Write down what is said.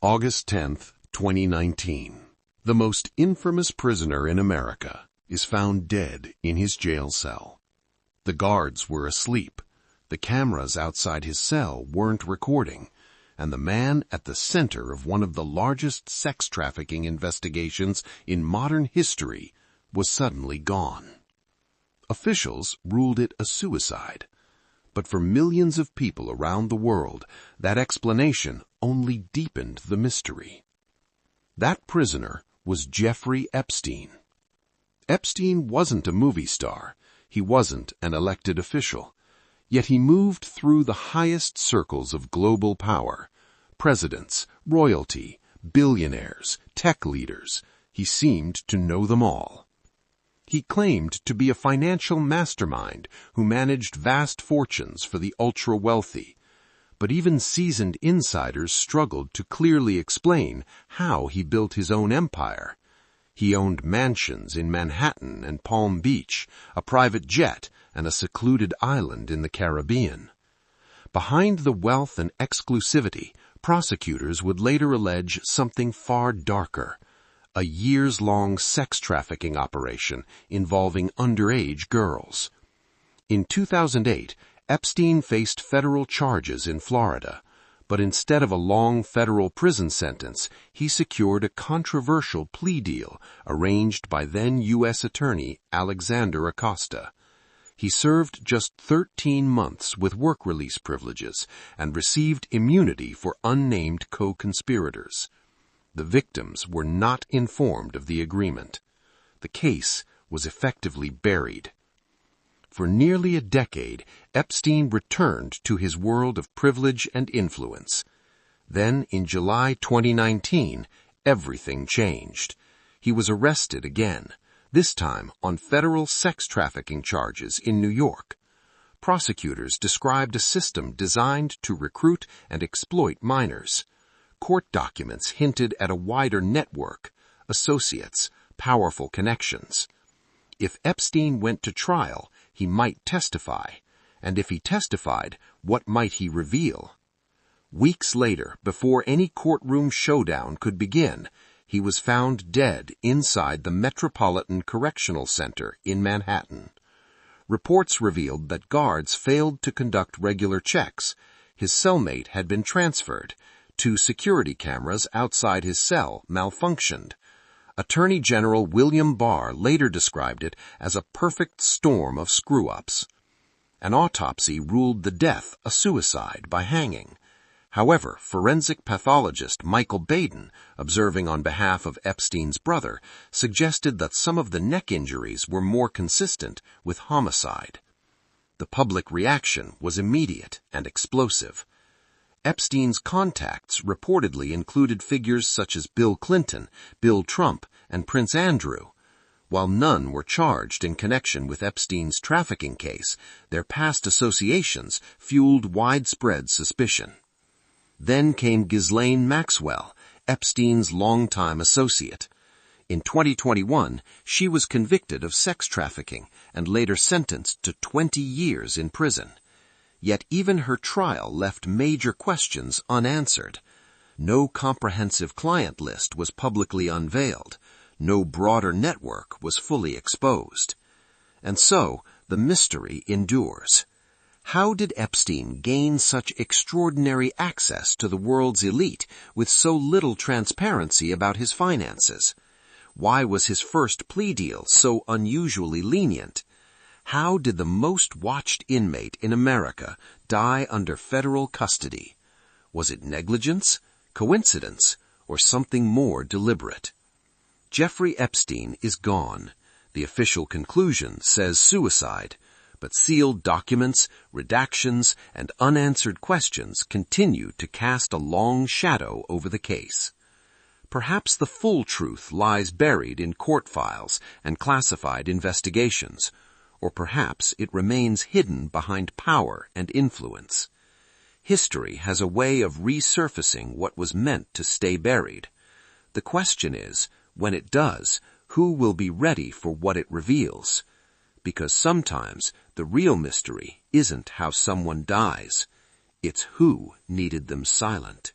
August 10th, 2019. The most infamous prisoner in America is found dead in his jail cell. The guards were asleep, the cameras outside his cell weren't recording, and the man at the center of one of the largest sex trafficking investigations in modern history was suddenly gone. Officials ruled it a suicide, but for millions of people around the world, that explanation only deepened the mystery. That prisoner was Jeffrey Epstein. Epstein wasn't a movie star. He wasn't an elected official. Yet he moved through the highest circles of global power. Presidents, royalty, billionaires, tech leaders. He seemed to know them all. He claimed to be a financial mastermind who managed vast fortunes for the ultra-wealthy. But even seasoned insiders struggled to clearly explain how he built his own empire. He owned mansions in Manhattan and Palm Beach, a private jet, and a secluded island in the Caribbean. Behind the wealth and exclusivity, prosecutors would later allege something far darker: a years-long sex trafficking operation involving underage girls. In 2008, Epstein faced federal charges in Florida, but instead of a long federal prison sentence, he secured a controversial plea deal arranged by then U.S. Attorney Alexander Acosta. He served just 13 months with work release privileges and received immunity for unnamed co-conspirators. The victims were not informed of the agreement. The case was effectively buried. For nearly a decade, Epstein returned to his world of privilege and influence. Then, in July 2019, everything changed. He was arrested again, this time on federal sex trafficking charges in New York. Prosecutors described a system designed to recruit and exploit minors. Court documents hinted at a wider network, associates, powerful connections. If Epstein went to trial, he might testify, and if he testified, what might he reveal? Weeks later, before any courtroom showdown could begin, he was found dead inside the Metropolitan Correctional Center in Manhattan. Reports revealed that guards failed to conduct regular checks. His cellmate had been transferred. 2 security cameras outside his cell malfunctioned. Attorney General William Barr later described it as a perfect storm of screw-ups. An autopsy ruled the death a suicide by hanging. However, forensic pathologist Michael Baden, observing on behalf of Epstein's brother, suggested that some of the neck injuries were more consistent with homicide. The public reaction was immediate and explosive. Epstein's contacts reportedly included figures such as Bill Clinton, Bill Trump, and Prince Andrew. While none were charged in connection with Epstein's trafficking case, their past associations fueled widespread suspicion. Then came Ghislaine Maxwell, Epstein's longtime associate. In 2021, she was convicted of sex trafficking and later sentenced to 20 years in prison. Yet even her trial left major questions unanswered. No comprehensive client list was publicly unveiled. No broader network was fully exposed. And so, the mystery endures. How did Epstein gain such extraordinary access to the world's elite with so little transparency about his finances? Why was his first plea deal so unusually lenient? How did the most watched inmate in America die under federal custody? Was it negligence, coincidence, or something more deliberate? Jeffrey Epstein is gone. The official conclusion says suicide, but sealed documents, redactions, and unanswered questions continue to cast a long shadow over the case. Perhaps the full truth lies buried in court files and classified investigations, or perhaps it remains hidden behind power and influence. History has a way of resurfacing what was meant to stay buried. The question is, when it does, who will be ready for what it reveals? Because sometimes the real mystery isn't how someone dies, it's who needed them silent.